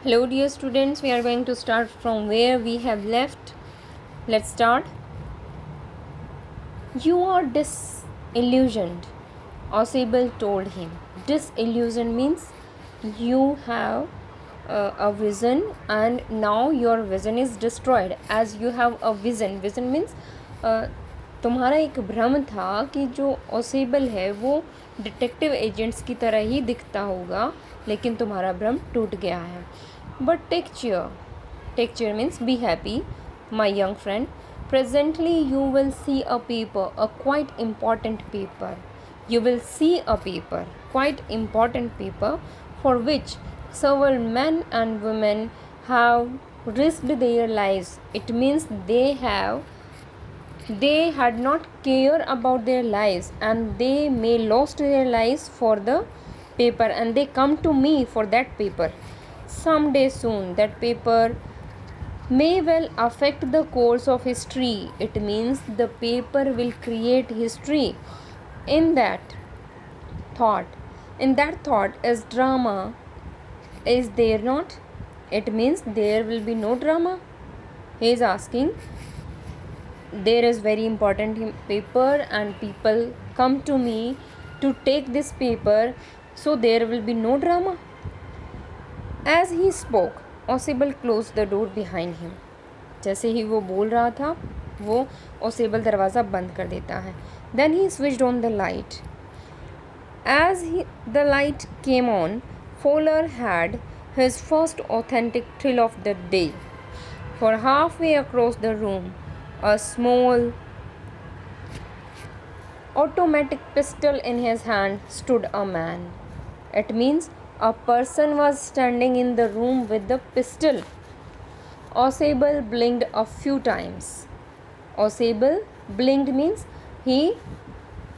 Hello dear students, we are going to start from where we have left. Let's start. You are disillusioned, Osable told him. Disillusion means you have a vision and now your vision is destroyed. As you have a vision, vision means तुम्हारा एक भ्रम था कि जो ओसेबल है वो detective agents की तरह ही दिखता होगा, लेकिन तुम्हारा भ्रम टूट गया है. But take cheer means be happy, my young friend. Presently you will see a paper, a quite important paper. You will see a paper, quite important paper, for which several men and women have risked their lives. It means they had not cared about their lives and they may lost their lives for the paper, and they come to me for that paper. Someday soon that paper may well affect the course of history. It means the paper will create history. In that thought is drama, is there not? It means there will be no drama. He is asking, there is very important paper and people come to me to take this paper, so there will be no drama. As he spoke, Osable closed the door behind him. जैसे ही वो बोल रहा था वो ओसेबल दरवाज़ा बंद कर देता है. Then he switched on the light. As the light came on, Fowler had his first authentic thrill of the day. For halfway across the room, a small automatic pistol in his hand stood a man. It means a person was standing in the room with the pistol. Osable blinked a few times. Osable blinked means he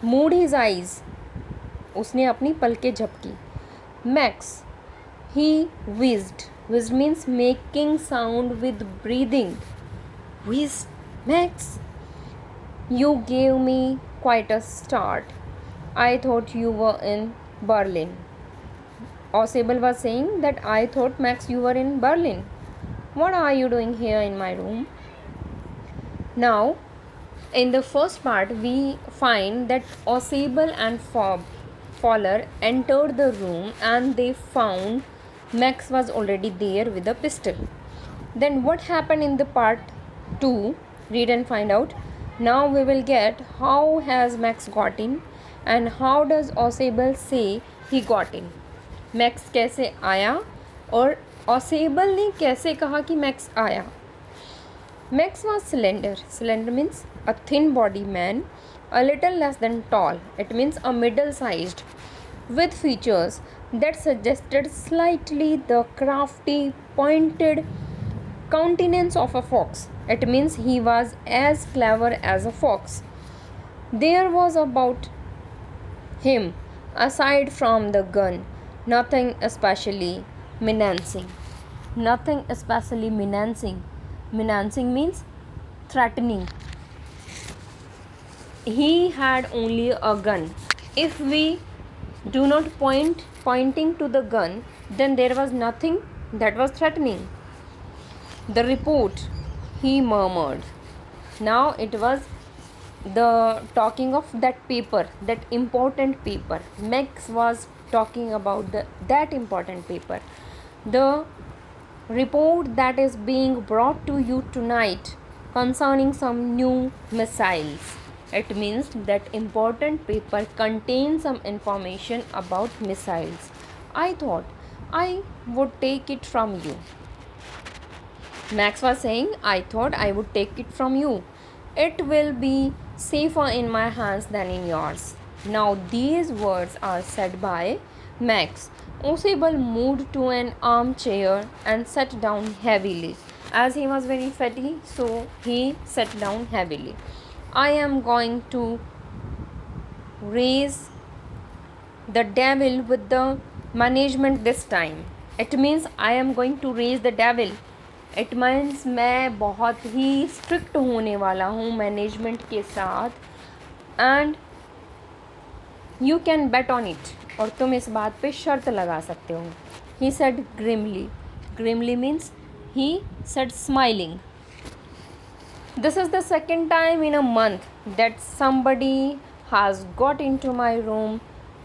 moved his eyes. उसने अपनी पलकें झपकी. Max, he whizzed. Whizzed means making sound with breathing. Whizzed, Max. You gave me quite a start. I thought you were in Berlin. Osable was saying that I thought, Max, you were in Berlin. What are you doing here in my room? Now, in the first part, we find that Osable and Fowler entered the room and they found Max was already there with a pistol. Then what happened in the part 2? Read and find out. Now we will get how has Max got in and how does Osable say he got in. Max कैसे आया और ओसेबल ने कैसे कहा कि Max आया. Max was slender means a thin body man, a little less than tall. It means a middle sized with features that suggested slightly the crafty, pointed countenance of a fox. It means he was as clever as a fox. There was about him, aside from the gun, nothing especially menacing. Nothing especially menacing. Menacing means threatening. He had only a gun. If we do not pointing to the gun, then there was nothing that was threatening. The report, he murmured. Now it was the talking of that paper, that important paper. Max was talking about that important paper. The report that is being brought to you tonight concerning some new missiles. It means that important paper contains some information about missiles. I thought I would take it from you. Max was saying, I thought I would take it from you. It will be safer in my hands than in yours. Now these words are said by Max. Osable moved to an armchair and sat down heavily. As he was very fatty, so he sat down heavily. I am going to raise the devil with the management this time. It means I am going to raise the devil. It means मैं बहुत ही strict होने वाला हूँ management के साथ. And you can bet on it, और तुम इस बात पे शर्त लगा सकते हो. He said grimly. Grimly means he said smiling. This is the second time in a month that somebody has got into my room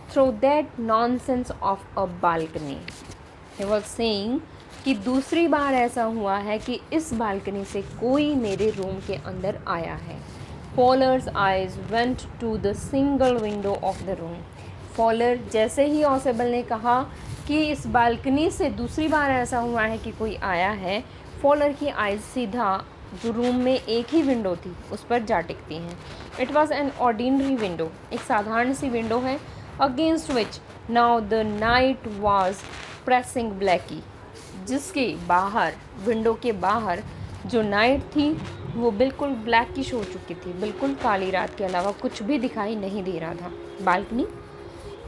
through that nonsense of a balcony. He was saying कि दूसरी बार ऐसा हुआ है कि इस balcony से कोई मेरे रूम के अंदर आया है. Fowler's eyes went to the single window of the room. Fowler जैसे ही ऑसेबल ने कहा कि इस बालकनी से दूसरी बार ऐसा हुआ है कि कोई आया है, फॉलर की आइज सीधा जो रूम में एक ही विंडो थी उस पर जा टिकती हैं. It was an ordinary window, एक साधारण सी विंडो है. Against which now the night was pressing Blackie, जिसके बाहर, विंडो के बाहर जो नाइट थी वो बिल्कुल ब्लैकिश हो चुकी थी, बिल्कुल काली रात के अलावा कुछ भी दिखाई नहीं दे रहा था. बालकनी,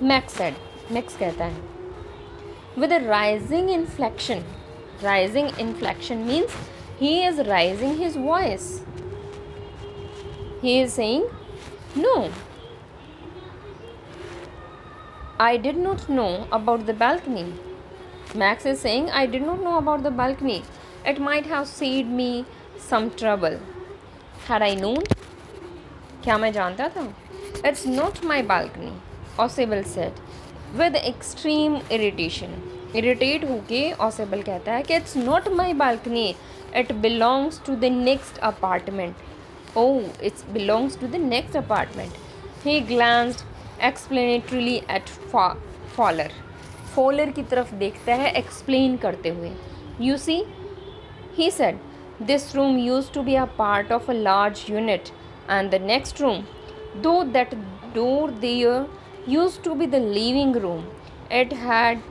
मैक्स सेड, मैक्स कहता है, with a rising inflection. Rising inflection means he is raising his voice. He is saying, no, I did not know about the balcony. Max is saying, I did not know about the balcony. It might have saved me some trouble. Had I known? क्या मैं जानता था? It's not my balcony, Osable said with extreme irritation. Irritate होके Osable कहता है कि it's not my balcony, it belongs to the next apartment. Oh, it belongs to the next apartment. He glanced explanatorily at Fowler. Fowler की तरफ देखता है explain करते हुए. You see, he said, this room used to be a part of a large unit, and the next room, though that door there used to be the living room, it had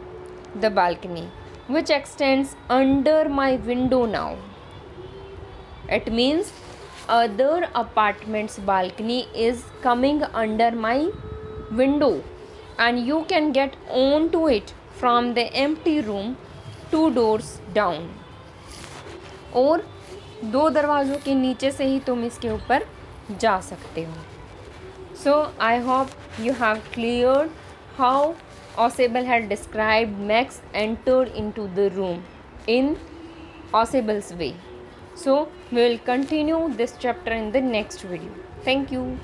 the balcony which extends under my window now. It means other apartment's balcony is coming under my window and you can get onto it from the empty room 2 doors down. और 2 दरवाज़ों के नीचे से ही तुम इसके ऊपर जा सकते हो. So I hope you have cleared how Osable had described Max entered into the room in Osable's way. So we will continue this chapter in the next video. Thank you.